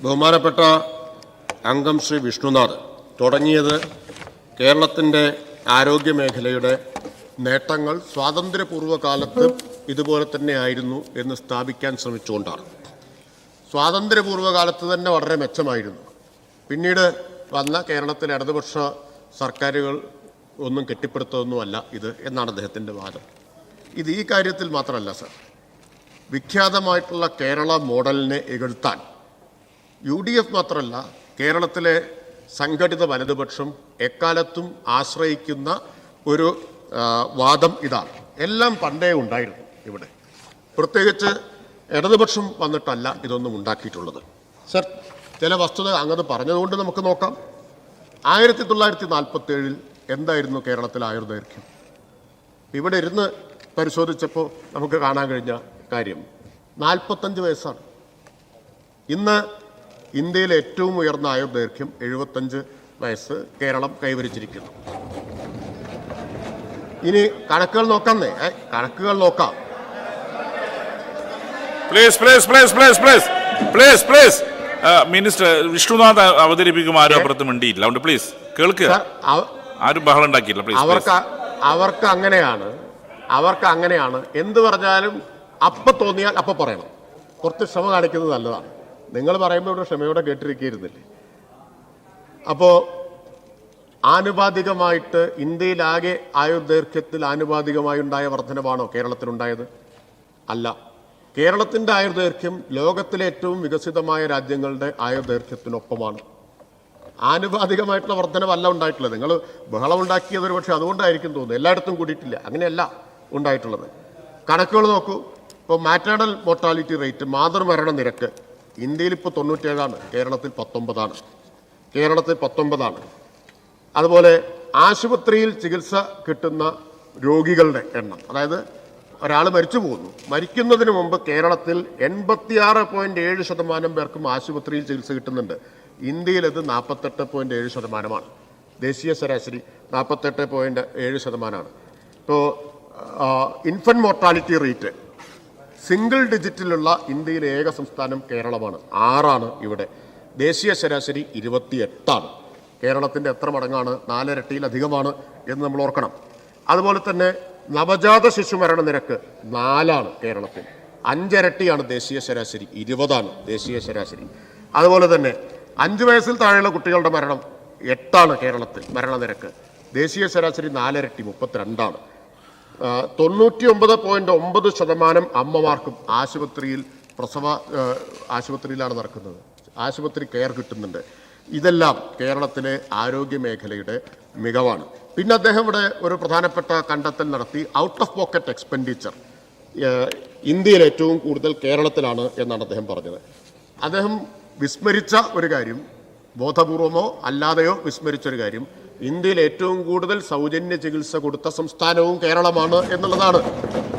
ബഹുമാനപ്പെട്ട അംഗം ശ്രീ വിഷ്ണുനാഥ് തുടങ്ങിയത് കേരളത്തിൻ്റെ ആരോഗ്യമേഖലയുടെ നേട്ടങ്ങൾ സ്വാതന്ത്ര്യപൂർവ്വകാലത്ത് ഇതുപോലെ തന്നെ ആയിരുന്നു എന്ന് സ്ഥാപിക്കാൻ ശ്രമിച്ചുകൊണ്ടാണ്. സ്വാതന്ത്ര്യപൂർവ്വകാലത്ത് തന്നെ വളരെ മെച്ചമായിരുന്നു. പിന്നീട് വന്ന കേരളത്തിലെ ഇടതുപക്ഷ സർക്കാരുകൾ ഒന്നും കെട്ടിപ്പടുത്തതൊന്നുമല്ല ഇത് എന്നാണ് അദ്ദേഹത്തിൻ്റെ വാദം. ഇത് ഈ കാര്യത്തിൽ മാത്രമല്ല സർ, വിഖ്യാതമായിട്ടുള്ള കേരള മോഡലിനെ എതിർത്താൻ UDF മാത്രമല്ല കേരളത്തിലെ സംഘടിത വലതുപക്ഷം എക്കാലത്തും ആശ്രയിക്കുന്ന ഒരു വാദം ഇതാണ്. എല്ലാം പണ്ടേ ഉണ്ടായിരുന്നു ഇവിടെ, പ്രത്യേകിച്ച് ഇടതുപക്ഷം വന്നിട്ടല്ല ഇതൊന്നും ഉണ്ടാക്കിയിട്ടുള്ളത്. സർ, ചില വസ്തുത അങ്ങത് പറഞ്ഞതുകൊണ്ട് നമുക്ക് നോക്കാം. 1947 എന്തായിരുന്നു കേരളത്തിലെ ആയുർദൈർഘ്യം? ഇവിടെ ഇരുന്ന് പരിശോധിച്ചപ്പോൾ നമുക്ക് കാണാൻ കഴിഞ്ഞ കാര്യം 45 വയസ്സാണ്. ഇന്ന് ഇന്ത്യയിലെ ഏറ്റവും ഉയർന്ന ആയുർദൈർഘ്യം 75 വയസ്സ് കേരളം കൈവരിച്ചിരിക്കുന്നു. ഇനി കണക്കുകൾ നോക്കാന്നേ, കണക്കുകൾ നോക്കാം. മിനിസ്റ്റർ വിഷ്ണുനാഥ് അവതരിപ്പിക്കും, ആരും അപ്പുറത്ത് മിണ്ടിയില്ല. അതുകൊണ്ട് പ്ലീസ് കേൾക്കുക, ആരും ബഹളം ഉണ്ടാക്കിയില്ല. അവർക്ക് അങ്ങനെയാണ് എന്ത് പറഞ്ഞാലും അപ്പം തോന്നിയാൽ അപ്പം പറയണം. കുറച്ച് ക്ഷമ കാണിക്കുന്നത് നല്ലതാണ്. നിങ്ങൾ പറയുമ്പോൾ ഇവിടെ ക്ഷമയോടെ കേട്ടിരിക്കുന്നില്ലേ? അപ്പോൾ ആനുപാതികമായിട്ട് ഇന്ത്യയിലാകെ ആയുർദൈർഘ്യത്തിൽ ആനുപാതികമായി ഉണ്ടായ വർധനവാണോ കേരളത്തിലുണ്ടായത്? അല്ല. കേരളത്തിൻ്റെ ആയുർദൈർഘ്യം ലോകത്തിലെ ഏറ്റവും വികസിതമായ രാജ്യങ്ങളുടെ ആയുർദൈർഘ്യത്തിനൊപ്പമാണ്. ആനുപാതികമായിട്ടുള്ള വർധനവല്ല ഉണ്ടായിട്ടുള്ളത്. നിങ്ങൾ ബഹളം ഉണ്ടാക്കിയത് ഒരു പക്ഷേ അതുകൊണ്ടായിരിക്കും തോന്നുന്നു, എല്ലായിടത്തും കൂടിയിട്ടില്ല. അങ്ങനെയല്ല ഉണ്ടായിട്ടുള്ളത്. കണക്കുകൾ നോക്കൂ. ഇപ്പോൾ മാറ്റേണൽ മോർട്ടാലിറ്റി റേറ്റ്, മാതൃമരണ നിരക്ക് ഇന്ത്യയിൽ ഇപ്പോൾ 97ആണ്, കേരളത്തിൽ 19ആണ്. അതുപോലെ ആശുപത്രിയിൽ ചികിത്സ കിട്ടുന്ന രോഗികളുടെ എണ്ണം, അതായത് ഒരാൾ മരിച്ചു പോകുന്നു, മരിക്കുന്നതിന് മുമ്പ് കേരളത്തിൽ 86.7% പേർക്കും ആശുപത്രിയിൽ ചികിത്സ കിട്ടുന്നുണ്ട്. ഇന്ത്യയിൽ അത് 48.7%. ദേശീയ ശരാശരി 48.7%. ഇപ്പോൾ ഇൻഫന്റ് മോർട്ടാലിറ്റി റേറ്റ് സിംഗിൾ ഡിജിറ്റിലുള്ള ഇന്ത്യയിലെ ഏക സംസ്ഥാനം കേരളമാണ്. 6ആണ് ഇവിടെ. ദേശീയ ശരാശരി 28ആണ്. കേരളത്തിൻ്റെ എത്ര മടങ്ങാണ്? 4 ഇരട്ടിയിലധികമാണ് എന്ന് നമ്മൾ ഓർക്കണം. അതുപോലെ തന്നെ നവജാത ശിശുമരണ നിരക്ക് 4ആണ് കേരളത്തിൽ. 5 ഇരട്ടിയാണ് ദേശീയ ശരാശരി, 20ആണ് ദേശീയ ശരാശരി. അതുപോലെ തന്നെ 5 വയസ്സിൽ താഴെയുള്ള കുട്ടികളുടെ മരണം 8ആണ് കേരളത്തിൽ മരണനിരക്ക്. ദേശീയ ശരാശരി 4 ഇരട്ടി, 32ആണ്. 99.9% അമ്മമാർക്കും ആശുപത്രിയിലാണ് നടക്കുന്നത്, ആശുപത്രി കെയർ കിട്ടുന്നുണ്ട്. ഇതെല്ലാം കേരളത്തിലെ ആരോഗ്യ മേഖലയുടെ മികവാണ്. പിന്നെ അദ്ദേഹം ഇവിടെ ഒരു പ്രധാനപ്പെട്ട കണ്ടെത്തൽ നടത്തി. ഔട്ട് ഓഫ് പോക്കറ്റ് എക്സ്പെൻഡിച്ചർ ഇന്ത്യയിൽ ഏറ്റവും കൂടുതൽ കേരളത്തിലാണ് എന്നാണ് അദ്ദേഹം പറഞ്ഞത്. അദ്ദേഹം വിസ്മരിച്ച ഒരു കാര്യം, ബോധപൂർവമോ അല്ലാതെയോ വിസ്മരിച്ചൊരു കാര്യം, ഇന്ത്യയിൽ ഏറ്റവും കൂടുതൽ സൗജന്യ ചികിത്സ കൊടുത്ത സംസ്ഥാനവും കേരളമാണ് എന്നുള്ളതാണ്.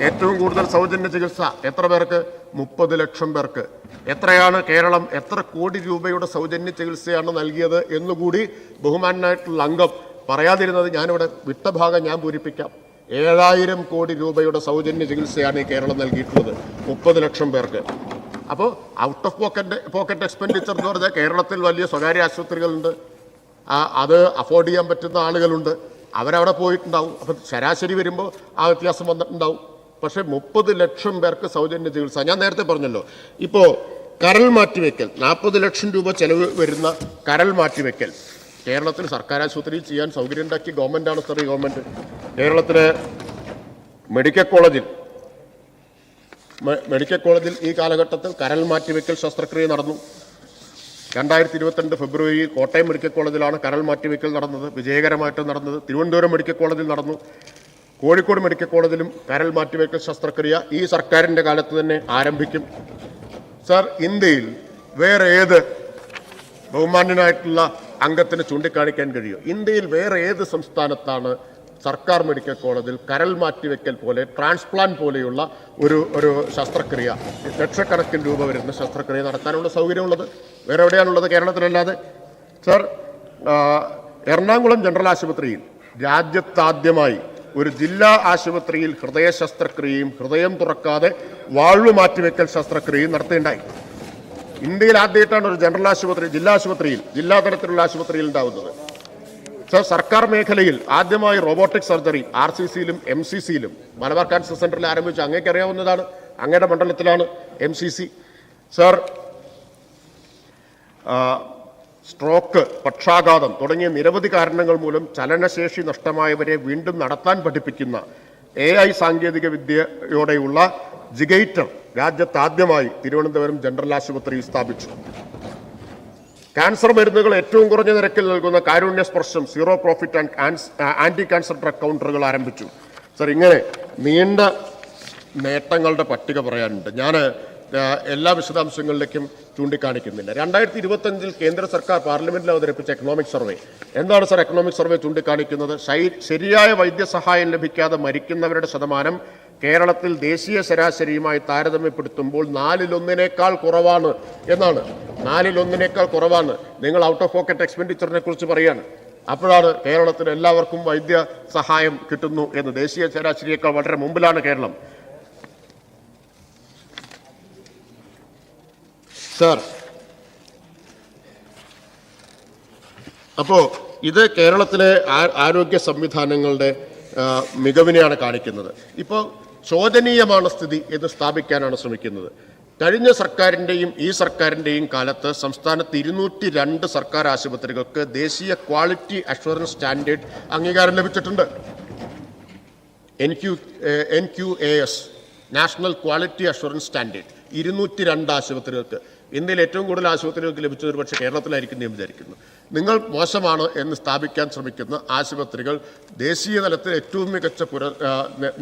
ഏറ്റവും കൂടുതൽ സൗജന്യ ചികിത്സ എത്ര പേർക്ക്? 30 ലക്ഷം പേർക്ക്. എത്രയാണ് കേരളം, എത്ര കോടി രൂപയുടെ സൗജന്യ ചികിത്സയാണ് നൽകിയത് എന്നുകൂടി ബഹുമാനായിട്ടുള്ള അംഗം പറയാതിരുന്നത് ഞാനിവിടെ വിട്ട ഭാഗം ഞാൻ പൂരിപ്പിക്കാം. 7000 കോടി രൂപയുടെ സൗജന്യ ചികിത്സയാണ് ഈ കേരളം നൽകിയിട്ടുള്ളത് 30 ലക്ഷം പേർക്ക്. അപ്പോൾ ഔട്ട് ഓഫ് പോക്കറ്റ് എക്സ്പെൻഡിച്ചർ എന്ന് പറഞ്ഞാൽ കേരളത്തിൽ വലിയ സ്വകാര്യ ആശുപത്രികളുണ്ട്, അത് അഫോർഡ് ചെയ്യാൻ പറ്റുന്ന ആളുകളുണ്ട്, അവരവിടെ പോയിട്ടുണ്ടാവും. അപ്പം ശരാശരി വരുമ്പോൾ ആ വ്യത്യാസം വന്നിട്ടുണ്ടാവും. പക്ഷേ 30 ലക്ഷം പേർക്ക് സൗജന്യ ചികിത്സ. ഞാൻ നേരത്തെ പറഞ്ഞല്ലോ, ഇപ്പോൾ കരൾ മാറ്റിവെക്കൽ 40 ലക്ഷം രൂപ ചെലവ് വരുന്ന കരൾ മാറ്റിവെക്കൽ കേരളത്തിൽ സർക്കാർ ആശുപത്രിയിൽ ചെയ്യാൻ സൗകര്യം ഉണ്ടാക്കി ഗവൺമെൻറ്റാണ് സർ. ഈ ഗവൺമെൻറ് കേരളത്തിലെ മെഡിക്കൽ കോളേജിൽ ഈ കാലഘട്ടത്തിൽ കരൾ മാറ്റിവെക്കൽ ശസ്ത്രക്രിയ നടന്നു. 2022 ഫെബ്രുവരിയിൽ കോട്ടയം മെഡിക്കൽ കോളേജിലാണ് കരൾ മാറ്റിവെക്കൽ നടന്നത്, വിജയകരമായിട്ട് നടന്നത്. തിരുവനന്തപുരം മെഡിക്കൽ കോളേജിൽ നടന്നു. കോഴിക്കോട് മെഡിക്കൽ കോളേജിലും കരൾ മാറ്റിവെക്കൽ ശസ്ത്രക്രിയ ഈ സർക്കാരിൻ്റെ കാലത്ത് തന്നെ ആരംഭിക്കും. സർ, ഇന്ത്യയിൽ വേറെ ഏത് ബഹുമാന്യനായിട്ടുള്ള അംഗത്തിന് ചൂണ്ടിക്കാണിക്കാൻ കഴിയും? ഇന്ത്യയിൽ വേറെ ഏത് സംസ്ഥാനത്താണ് സർക്കാർ മെഡിക്കൽ കോളേജിൽ കരൾ മാറ്റിവെക്കൽ പോലെ, ട്രാൻസ്പ്ലാന്റ് പോലെയുള്ള ഒരു ശസ്ത്രക്രിയ, ലക്ഷക്കണക്കിന് രൂപ വരുന്ന ശസ്ത്രക്രിയ നടത്താനുള്ള സൗകര്യമുള്ളത്? വേറെ എവിടെയാണുള്ളത് കേരളത്തിലല്ലാതെ? സർ, എറണാകുളം ജനറൽ ആശുപത്രിയിൽ രാജ്യത്താദ്യമായി ഒരു ജില്ലാ ആശുപത്രിയിൽ ഹൃദയ ശസ്ത്രക്രിയയും ഹൃദയം തുറക്കാതെ വാൾവ് മാറ്റിവെക്കൽ ശസ്ത്രക്രിയയും നടത്തുകയുണ്ടായി. ഇന്ത്യയിൽ ആദ്യമായിട്ടാണ് ഒരു ജനറൽ ആശുപത്രി ജില്ലാ തലത്തിലുള്ള ആശുപത്രിയിൽ ഉണ്ടാവുന്നത്. സർ, സർക്കാർ മേഖലയിൽ ആദ്യമായി റോബോട്ടിക് സർജറി RCCയിലും MCCയിലും മലബാർ ക്യാൻസർ സെന്ററിൽ ആരംഭിച്ചു. അങ്ങേക്ക് അറിയാവുന്നതാണ്, അങ്ങയുടെ മണ്ഡലത്തിലാണ് MCC. സർ, സ്ട്രോക്ക്, പക്ഷാഘാതം തുടങ്ങിയ നിരവധി കാരണങ്ങൾ മൂലം ചലനശേഷി നഷ്ടമായവരെ വീണ്ടും നടത്താൻ പഠിപ്പിക്കുന്ന AI സാങ്കേതിക വിദ്യയോടെയുള്ള ജിഗേറ്റർ രാജ്യത്ത് ആദ്യമായി തിരുവനന്തപുരം ജനറൽ ആശുപത്രിയിൽ സ്ഥാപിച്ചു. ക്യാൻസർ മരുന്നുകൾ ഏറ്റവും കുറഞ്ഞ നിരക്കിൽ നൽകുന്ന Karunya Sparsham zero profit anti cancer drug കൗണ്ടറുകൾ ആരംഭിച്ചു. സർ, ഇങ്ങനെ നീണ്ട നേട്ടങ്ങളുടെ പട്ടിക പറയാനുണ്ട്. ഞാൻ എല്ലാ വിശദാംശങ്ങളിലേക്കും ചൂണ്ടിക്കാണിക്കുന്നില്ല. 2025 കേന്ദ്ര സർക്കാർ പാർലമെന്റിൽ അവതരിപ്പിച്ച എക്കണോമിക് സർവേ. എന്താണ് സർ എക്കണോമിക് സർവേ ചൂണ്ടിക്കാണിക്കുന്നത്? ശരിയായ വൈദ്യസഹായം ലഭിക്കാതെ മരിക്കുന്നവരുടെ ശതമാനം കേരളത്തിൽ ദേശീയ ശരാശരിയുമായി താരതമ്യപ്പെടുത്തുമ്പോൾ 4-1 കുറവാണ് എന്നാണ്. 4-1 കുറവാണ്. നിങ്ങൾ ഔട്ട് ഓഫ് പോക്കറ്റ് എക്സ്പെൻഡിച്ചറിനെ കുറിച്ച് പറയാണ്. അപ്പോഴാണ് കേരളത്തിൽ എല്ലാവർക്കും വൈദ്യ സഹായം കിട്ടുന്നു എന്ന്. ദേശീയ ശരാശരിയേക്കാൾ വളരെ മുമ്പിലാണ് കേരളം. സർ, അപ്പോൾ ഇത് കേരളത്തിലെ ആരോഗ്യ സംവിധാനങ്ങളുടെ മികവിനെയാണ് കാണിക്കുന്നത്. ഇപ്പോൾ ശോചനീയമാണ് സ്ഥിതി എന്ന് സ്ഥാപിക്കാനാണ് ശ്രമിക്കുന്നത്. കഴിഞ്ഞ സർക്കാരിൻ്റെയും ഈ സർക്കാരിൻ്റെയും കാലത്ത് സംസ്ഥാനത്ത് 202 സർക്കാർ ആശുപത്രികൾക്ക് ദേശീയ ക്വാളിറ്റി അഷ്വറൻസ് സ്റ്റാൻഡേർഡ് അംഗീകാരം ലഭിച്ചിട്ടുണ്ട്. NQAS national quality assurance standard 202 ആശുപത്രികൾക്ക്. ഇന്ത്യയിൽ ഏറ്റവും കൂടുതൽ ആശുപത്രികൾക്ക് ലഭിച്ചത് ഒരു പക്ഷേ കേരളത്തിലായിരിക്കും എന്ന് വിചാരിക്കുന്നു. നിങ്ങൾ മോശമാണ് എന്ന് സ്ഥാപിക്കാൻ ശ്രമിക്കുന്ന ആശുപത്രികൾ ദേശീയ തലത്തിൽ ഏറ്റവും മികച്ച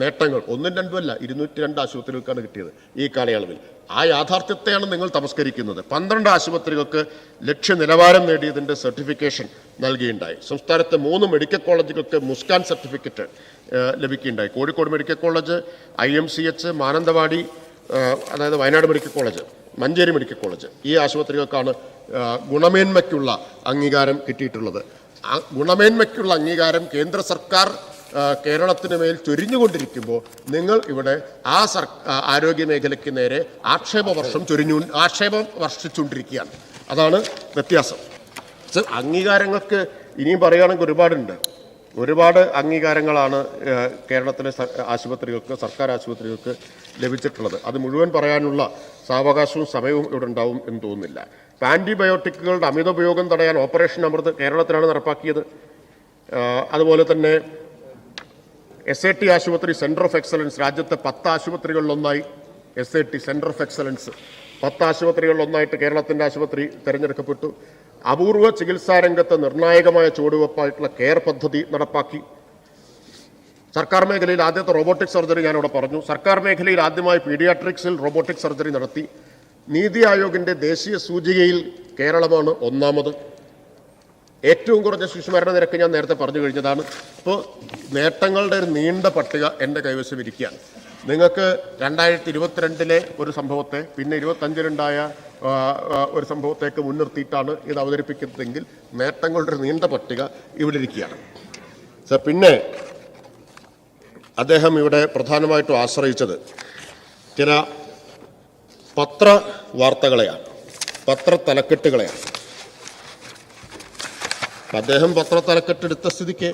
നേട്ടങ്ങൾ 1-2 202 ആശുപത്രികൾക്കാണ് കിട്ടിയത് ഈ കാലയളവിൽ. ആ യാഥാർത്ഥ്യത്തെയാണ് നിങ്ങൾ തമസ്കരിക്കുന്നത്. 12 ആശുപത്രികൾക്ക് ലക്ഷ്യ നിലവാരം നേടിയതിൻ്റെ സർട്ടിഫിക്കേഷൻ നൽകിയിട്ടുണ്ടായി. സംസ്ഥാനത്തെ 3 മെഡിക്കൽ കോളേജുകൾക്ക് മുസ്കാൻ സർട്ടിഫിക്കറ്റ് ലഭിക്കുകയുണ്ടായി. Kozhikode medical college, IMCH, Mananthavady അതായത് Wayanad medical college, Manjeri medical college, ഈ ആശുപത്രികൾക്കാണ് ഗുണമേന്മയ്ക്കുള്ള അംഗീകാരം കിട്ടിയിട്ടുള്ളത്. ഗുണമേന്മയ്ക്കുള്ള അംഗീകാരം കേന്ദ്ര സർക്കാർ കേരളത്തിന് മേൽ ചൊരിഞ്ഞുകൊണ്ടിരിക്കുമ്പോൾ നിങ്ങൾ ഇവിടെ ആ ആരോഗ്യ മേഖലയ്ക്ക് നേരെ ആക്ഷേപം വർഷിച്ചുകൊണ്ടിരിക്കുകയാണ്. അതാണ് വ്യത്യാസം. അംഗീകാരങ്ങൾക്ക് ഇനിയും പറയുകയാണെങ്കിൽ ഒരുപാട് അംഗീകാരങ്ങളാണ് കേരളത്തിലെ ആശുപത്രികൾക്ക്, സർക്കാർ ആശുപത്രികൾക്ക് ലഭിച്ചിട്ടുള്ളത്. അത് മുഴുവൻ പറയാനുള്ള സാവകാശവും സമയവും ഇവിടെ ഉണ്ടാവും എന്ന് തോന്നുന്നില്ല. ആൻറ്റിബയോട്ടിക്കുകളുടെ അമിത ഉപയോഗം തടയാൻ ഓപ്പറേഷൻ അമൃത് കേരളത്തിലാണ് നടപ്പാക്കിയത്. അതുപോലെ തന്നെ SAT ആശുപത്രി സെൻറ്റർ ഓഫ് എക്സലൻസ് രാജ്യത്തെ 10 ആശുപത്രികളിലൊന്നായി. SAT സെൻറ്റർ ഓഫ് എക്സലൻസ് 10 ആശുപത്രികളിലൊന്നായിട്ട് കേരളത്തിൻ്റെ ആശുപത്രി തിരഞ്ഞെടുക്കപ്പെട്ടു. അപൂർവ ചികിത്സാ രംഗത്ത് നിർണായകമായ ചുവടുവെപ്പായിട്ടുള്ള കെയർ പദ്ധതി നടപ്പാക്കി. സർക്കാർ മേഖലയിൽ ആദ്യത്തെ റോബോട്ടിക് സർജറി ഞാനിവിടെ പറഞ്ഞു. സർക്കാർ മേഖലയിൽ ആദ്യമായി പീഡിയാട്രിക്സിൽ റോബോട്ടിക് സർജറി നടത്തി. നീതി ആയോഗിൻ്റെ ദേശീയ സൂചികയിൽ കേരളമാണ് 1ാമത്. ഏറ്റവും കുറഞ്ഞ ശിശുമരണ നിരക്ക് ഞാൻ നേരത്തെ പറഞ്ഞു കഴിഞ്ഞതാണ്. ഇപ്പോൾ നേട്ടങ്ങളുടെ ഒരു നീണ്ട പട്ടിക എൻ്റെ കൈവശം ഇരിക്കുകയാണ്. നിങ്ങൾക്ക് 2022 ഒരു സംഭവത്തെ, പിന്നെ 25-ലുണ്ടായ ഒരു സംഭവത്തേക്ക് മുൻനിർത്തിയിട്ടാണ് ഇത് അവതരിപ്പിക്കുന്നതെങ്കിൽ നേട്ടങ്ങളുടെ ഒരു നീണ്ട പട്ടിക ഇവിടെ ഇരിക്കുകയാണ്. സർ, പിന്നെ അദ്ദേഹം ഇവിടെ പ്രധാനമായിട്ടും ആശ്രയിച്ചത് ചില പത്രവാർത്തകളെയാണ്, പത്രത്തലക്കെട്ടുകളെയാണ്. അദ്ദേഹം പത്രത്തലക്കെട്ടെടുത്ത സ്ഥിതിക്ക്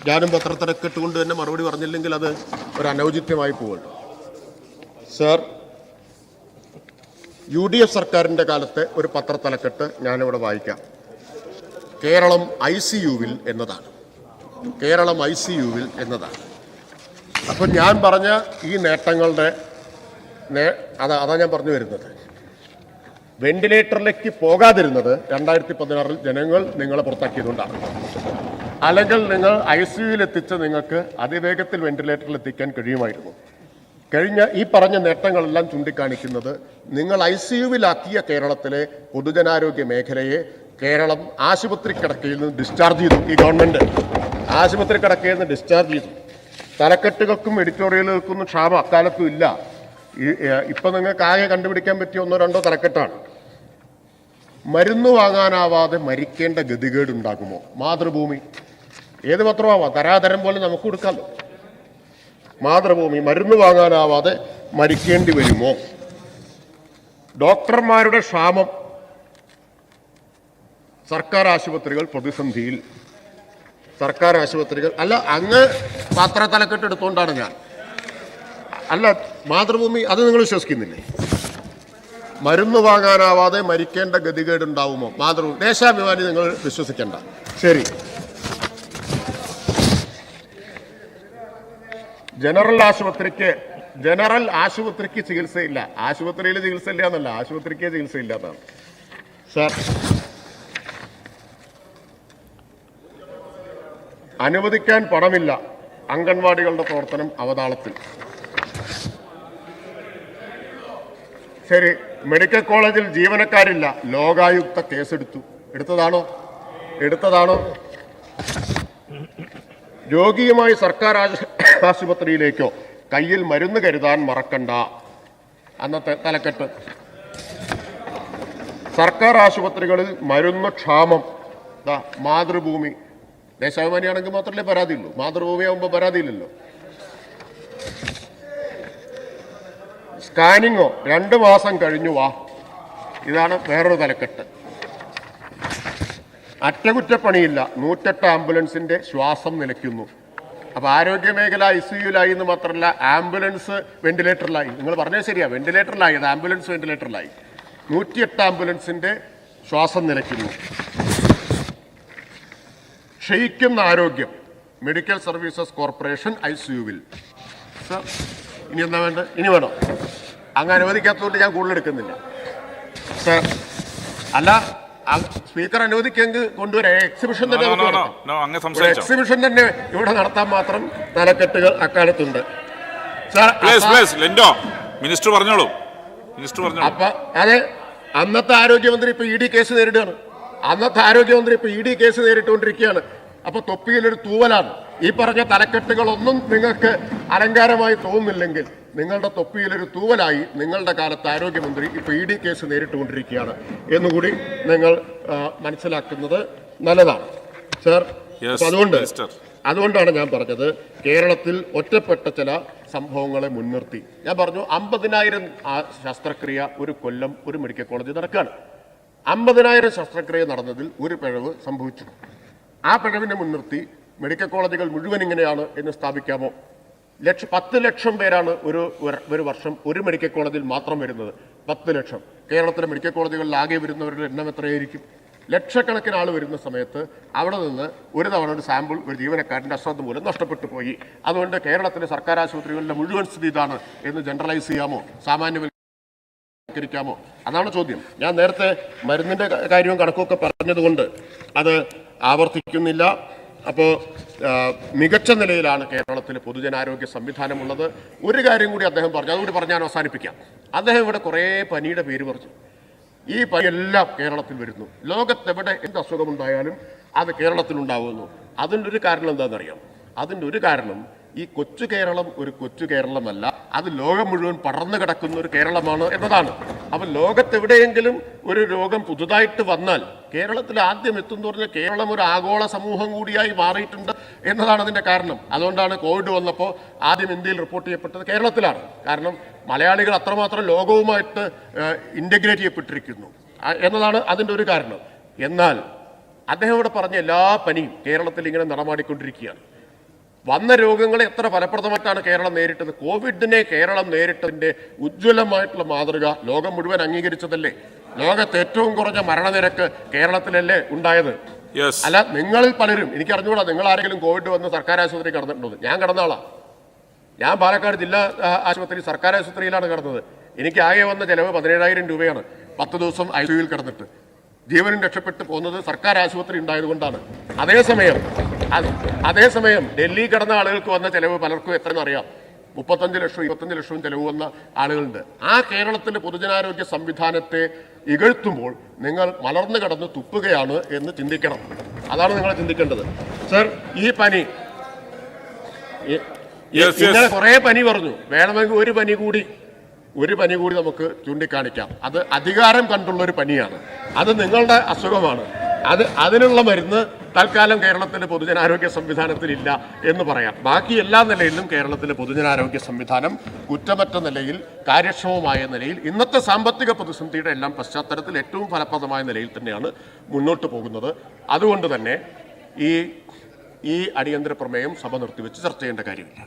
ഞാനും പത്രത്തലക്കെട്ട് കൊണ്ട് തന്നെ മറുപടി പറഞ്ഞില്ലെങ്കിൽ അത് ഒരു അനൗചിത്യമായി പോകുമല്ലോ. സർ, UDF സർക്കാരിൻ്റെ കാലത്തെ ഒരു പത്രത്തലക്കെട്ട് ഞാനിവിടെ വായിക്കാം. കേരളം ICUവിൽ എന്നതാണ്. കേരളം ICUവിൽ എന്നതാണ്. അപ്പം ഞാൻ പറഞ്ഞ ഈ നേട്ടങ്ങളുടെ അതാ ഞാൻ പറഞ്ഞു വരുന്നത്. വെന്റിലേറ്ററിലേക്ക് പോകാതിരുന്നത് 2016 ജനങ്ങൾ നിങ്ങളെ പുറത്താക്കിയതുകൊണ്ടാണ്. അല്ലെങ്കിൽ നിങ്ങൾ ICUവിൽ എത്തിച്ച് നിങ്ങൾക്ക് അതിവേഗത്തിൽ വെന്റിലേറ്ററിൽ എത്തിക്കാൻ കഴിയുമായിരുന്നു. കഴിഞ്ഞ ഈ പറഞ്ഞ നേട്ടങ്ങളെല്ലാം ചൂണ്ടിക്കാണിക്കുന്നത് നിങ്ങൾ ICUവിലാക്കിയ കേരളത്തിലെ പൊതുജനാരോഗ്യ മേഖലയെ കേരളം ആശുപത്രി കിടക്കയിൽ നിന്ന് ഡിസ്ചാർജ് ചെയ്തു. ഈ ഗവൺമെൻറ് ആശുപത്രി കിടക്കയിൽ നിന്ന് ഡിസ്ചാർജ് ചെയ്തു. തലക്കെട്ടുകൾക്കും എഡിറ്റോറിയലുകൾക്കൊന്നും ക്ഷാമം അക്കാലത്തും ഇല്ല. ഇപ്പം നിങ്ങൾക്ക് ആകെ കണ്ടുപിടിക്കാൻ പറ്റിയ 1-2 തലക്കെട്ടാണ്. മരുന്ന് വാങ്ങാനാവാതെ മരിക്കേണ്ട ഗതികേടുണ്ടാകുമോ? മാതൃഭൂമി. ഏത് പത്രമാവാം, തരാതരം പോലെ നമുക്ക് കൊടുക്കാമല്ലോ. മാതൃഭൂമി. മരുന്ന് വാങ്ങാനാവാതെ മരിക്കേണ്ടി വരുമോ? ഡോക്ടർമാരുടെ ക്ഷാമം, സർക്കാർ ആശുപത്രികൾ പ്രതിസന്ധിയിൽ. സർക്കാർ ആശുപത്രികൾ അല്ല, അങ്ങ് പാത്രത്തലക്കെട്ട് എടുത്തുകൊണ്ടാണ് ഞാൻ. അല്ല, മാതൃഭൂമി അത് നിങ്ങൾ വിശ്വസിക്കുന്നില്ലേ? മരുന്ന് വാങ്ങാനാവാതെ മരിക്കേണ്ട ഗതികേടുണ്ടാവുമോ? മാതൃഭൂമി ദേശാഭിമാനി നിങ്ങൾ വിശ്വസിക്കേണ്ട. ശരി, ജനറൽ ആശുപത്രിക്ക് ചികിത്സയില്ല. ആശുപത്രിയിൽ ചികിത്സയില്ല എന്നല്ല, ആശുപത്രിക്ക് ചികിത്സയില്ല എന്നാണ് സാർ. അനുവദിക്കാൻ പണമില്ല, അംഗൻവാടികളുടെ പ്രവർത്തനം അവതാളത്തിൽ. ശരി, മെഡിക്കൽ കോളേജിൽ ജീവനക്കാരില്ല, ലോകായുക്ത കേസെടുത്തു. എടുത്തതാണോ? രോഗിയുമായി സർക്കാർ ആശുപത്രിയിലേക്കോ കയ്യിൽ മരുന്ന് കരുതാൻ മറക്കണ്ട, അന്നത്തെ തലക്കെട്ട്. സർക്കാർ ആശുപത്രികളിൽ മരുന്ന് ക്ഷാമം. മാതൃഭൂമി ദേശാഭിമാനിയാണെങ്കിൽ മാത്രമല്ലേ പരാതിയുള്ളൂ, മാതൃഭൂമിയാകുമ്പോൾ പരാതിയില്ലല്ലോ. സ്കാനിങ്ങോ 2 മാസം കഴിഞ്ഞു വാ, ഇതാണ് വേറൊരു തലക്കെട്ട്. അറ്റകുറ്റപ്പണിയില്ല, 108 ആംബുലൻസിന്റെ ശ്വാസം നിലയ്ക്കുന്നു. അപ്പൊ ആരോഗ്യമേഖല ICUലായി എന്ന് മാത്രമല്ല, ആംബുലൻസ് വെന്റിലേറ്ററിലായി. നിങ്ങൾ പറഞ്ഞത് ശരിയാ, വെന്റിലേറ്ററിലായി, അത് ആംബുലൻസ് വെന്റിലേറ്ററിലായി. 108 ആംബുലൻസിന്റെ ശ്വാസം നിലയ്ക്കുന്നു. ക്ഷയിക്കുന്ന ആരോഗ്യം, മെഡിക്കൽ സർവീസസ് കോർപ്പറേഷൻ ICUവിൽ. സർ, ഇനി എന്താ വേണ്ട? ഇനി വേണോ? അങ്ങ് അനുവദിക്കാത്തതുകൊണ്ട് ഞാൻ കൂടുതൽ എടുക്കുന്നില്ല സർ. അല്ല, സ്പീക്കർ അനുവദിക്കെങ്കിൽ കൊണ്ടുവരാം. എക്സിബിഷൻ തന്നെ എക്സിബിഷൻ തന്നെ ഇവിടെ നടത്താൻ മാത്രം തലക്കെട്ടുകൾ അക്കാലത്തുണ്ട് സാർ. മിനിസ്റ്റർ പറഞ്ഞോളൂ. അപ്പൊ അതെ, അന്നത്തെ ആരോഗ്യമന്ത്രി ഇപ്പൊ ED കേസ് നേരിടുകയാണ്. നേരിട്ടുകൊണ്ടിരിക്കുകയാണ്. അപ്പൊ തൊപ്പിയിലൊരു തൂവലാണ്. ഈ പറഞ്ഞ തലക്കെട്ടുകളൊന്നും നിങ്ങൾക്ക് അലങ്കാരമായി തോന്നുന്നില്ലെങ്കിൽ നിങ്ങളുടെ തൊപ്പിയിലൊരു തൂവലായി നിങ്ങളുടെ കാലത്ത് ആരോഗ്യമന്ത്രി ഇപ്പൊ ED കേസ് നേരിട്ടുകൊണ്ടിരിക്കുകയാണ് എന്നുകൂടി നിങ്ങൾ മനസ്സിലാക്കുന്നത് നല്ലതാണ് സർ. അതുകൊണ്ടാണ് ഞാൻ പറഞ്ഞത്, കേരളത്തിൽ ഒറ്റപ്പെട്ട ചില സംഭവങ്ങളെ മുൻനിർത്തി ഞാൻ പറഞ്ഞു. 50,000 ശസ്ത്രക്രിയ ഒരു കൊല്ലം ഒരു മെഡിക്കൽ കോളേജിൽ നടക്കുകയാണ്. 50,000 ശസ്ത്രക്രിയ നടന്നതിൽ ഒരു പിഴവ് സംഭവിച്ചു. ആ പിഴവിനെ മുൻനിർത്തി മെഡിക്കൽ കോളേജുകൾ മുഴുവൻ ഇങ്ങനെയാണ് എന്ന് സ്ഥാപിക്കാമോ? 10 ലക്ഷം പേരാണ് ഒരു വർഷം ഒരു മെഡിക്കൽ കോളേജിൽ മാത്രം വരുന്നത്. 10 ലക്ഷം. കേരളത്തിലെ മെഡിക്കൽ കോളേജുകളിൽ ആകെ വരുന്നവരുടെ എണ്ണം എത്രയായിരിക്കും? ലക്ഷക്കണക്കിന് ആൾ വരുന്ന സമയത്ത് അവിടെ നിന്ന് ഒരു തവണ ഒരു സാമ്പിൾ ഒരു ജീവനക്കാരൻ്റെ അശ്രദ്ധ മൂലം നഷ്ടപ്പെട്ടു പോയി. അതുകൊണ്ട് കേരളത്തിലെ സർക്കാർ ആശുപത്രികളിലെ മുഴുവൻ സ്ഥിതി ഇതാണ് എന്ന് ജനറലൈസ് ചെയ്യാമോ? സാമാന്യവൽക്കരിക്കാമോ? അതാണ് ചോദ്യം. ഞാൻ നേരത്തെ മരുന്നിൻ്റെ കാര്യവും കണക്കൊക്കെ പറഞ്ഞതുകൊണ്ട് അത് ആവർത്തിക്കുന്നില്ല. അപ്പോൾ മികച്ച നിലയിലാണ് കേരളത്തിൽ പൊതുജനാരോഗ്യ സംവിധാനമുള്ളത്. ഒരു കാര്യം കൂടി അദ്ദേഹം പറഞ്ഞു, അതുകൂടി പറഞ്ഞ് ഞാൻ അവസാനിപ്പിക്കാം. അദ്ദേഹം ഇവിടെ കുറേ പനിയുടെ പേര് പറഞ്ഞു. ഈ പനിയെല്ലാം കേരളത്തിൽ വരുന്നു. ലോകത്തെവിടെ എന്ത് അസുഖമുണ്ടായാലും അത് കേരളത്തിലുണ്ടാവുന്നു. അതിൻ്റെ ഒരു കാരണം എന്താണെന്നറിയാം? അതിൻ്റെ ഒരു കാരണം ഈ കൊച്ചു കേരളം ഒരു കൊച്ചു കേരളമല്ല, അത് ലോകം മുഴുവൻ പടർന്നു കിടക്കുന്ന ഒരു കേരളമാണ് എന്നതാണ്. അപ്പം ലോകത്തെവിടെയെങ്കിലും ഒരു രോഗം പുതുതായിട്ട് വന്നാൽ കേരളത്തിൽ ആദ്യം എത്തും പറഞ്ഞാൽ കേരളം ഒരു ആഗോള സമൂഹം കൂടിയായി മാറിയിട്ടുണ്ട് എന്നതാണ് അതിൻ്റെ കാരണം. അതുകൊണ്ടാണ് കോവിഡ് വന്നപ്പോൾ ആദ്യം ഇന്ത്യയിൽ റിപ്പോർട്ട് ചെയ്യപ്പെട്ടത് കേരളത്തിലാണ്. കാരണം മലയാളികൾ അത്രമാത്രം ലോകവുമായിട്ട് ഇൻ്റഗ്രേറ്റ് ചെയ്യപ്പെട്ടിരിക്കുന്നു എന്നതാണ് അതിൻ്റെ ഒരു കാരണം. എന്നാൽ അദ്ദേഹം ഇവിടെ പറഞ്ഞ എല്ലാ പനിയും കേരളത്തിൽ ഇങ്ങനെ നടമാടിക്കൊണ്ടിരിക്കുകയാണ്. വന്ന രോഗങ്ങളെ എത്ര ഫലപ്രദമായിട്ടാണ് കേരളം നേരിട്ടത്? കോവിഡിനെ കേരളം നേരിട്ടതിൻ്റെ ഉജ്ജ്വലമായിട്ടുള്ള മാതൃക ലോകം മുഴുവൻ അംഗീകരിച്ചതല്ലേ? ലോകത്ത് ഏറ്റവും കുറഞ്ഞ മരണനിരക്ക് കേരളത്തിലല്ലേ ഉണ്ടായത്? അല്ല, നിങ്ങളിൽ പലരും, എനിക്ക് അറിഞ്ഞുകൂടാ നിങ്ങൾ ആരെങ്കിലും കോവിഡ് വന്ന് സർക്കാർ ആശുപത്രി കിടന്നിട്ടുണ്ടോ? ഞാൻ കിടന്ന ആളാണ്. ഞാൻ പാലക്കാട് ജില്ലാ ആശുപത്രി സർക്കാർ ആശുപത്രിയിലാണ് കിടന്നത്. എനിക്ക് ആകെ വന്ന ചിലവ് 17,000 രൂപയാണ്. 10 ദിവസം ICUവിൽ കിടന്നിട്ട് ജീവനും രക്ഷപ്പെട്ടു പോകുന്നത് സർക്കാർ ആശുപത്രി ഉണ്ടായതുകൊണ്ടാണ്. അതേസമയം ഡൽഹി കിടന്ന ആളുകൾക്ക് വന്ന ചിലവ് പലർക്കും എത്രയെന്ന് അറിയാം. 35 ലക്ഷം 25 ലക്ഷവും ചിലവ് വന്ന ആളുകളുണ്ട്. ആ കേരളത്തിലെ പൊതുജനാരോഗ്യ സംവിധാനത്തെ ഇകഴ്ത്തുമ്പോൾ നിങ്ങൾ മലർന്നു കിടന്ന് തുപ്പുകയാണ് എന്ന് ചിന്തിക്കണം. അതാണ് നിങ്ങൾ ചിന്തിക്കേണ്ടത് സർ. ഈ പനി ഇങ്ങനെ കുറേ പനി പറഞ്ഞു. വേണമെങ്കിൽ ഒരു പനി കൂടി നമുക്ക് ചൂണ്ടിക്കാണിക്കാം. അത് അധികാരം കണ്ടുള്ളൊരു പനിയാണ്. അത് നിങ്ങളുടെ അസുഖമാണ്. അതിനുള്ള മരുന്ന് തൽക്കാലം കേരളത്തിലെ പൊതുജനാരോഗ്യ സംവിധാനത്തിലില്ല എന്ന് പറയാം. ബാക്കി എല്ലാ നിലയിലും കേരളത്തിലെ പൊതുജനാരോഗ്യ സംവിധാനം കുറ്റമറ്റ നിലയിൽ, കാര്യക്ഷമമായ നിലയിൽ, ഇന്നത്തെ സാമ്പത്തിക പ്രതിസന്ധിയുടെ എല്ലാം പശ്ചാത്തലത്തിൽ ഏറ്റവും ഫലപ്രദമായ നിലയിൽ തന്നെയാണ് മുന്നോട്ട് പോകുന്നത്. അതുകൊണ്ട് തന്നെ ഈ അടിയന്തര പ്രമേയം സഭ നിർത്തിവെച്ച് ചർച്ച ചെയ്യേണ്ട കാര്യമില്ല.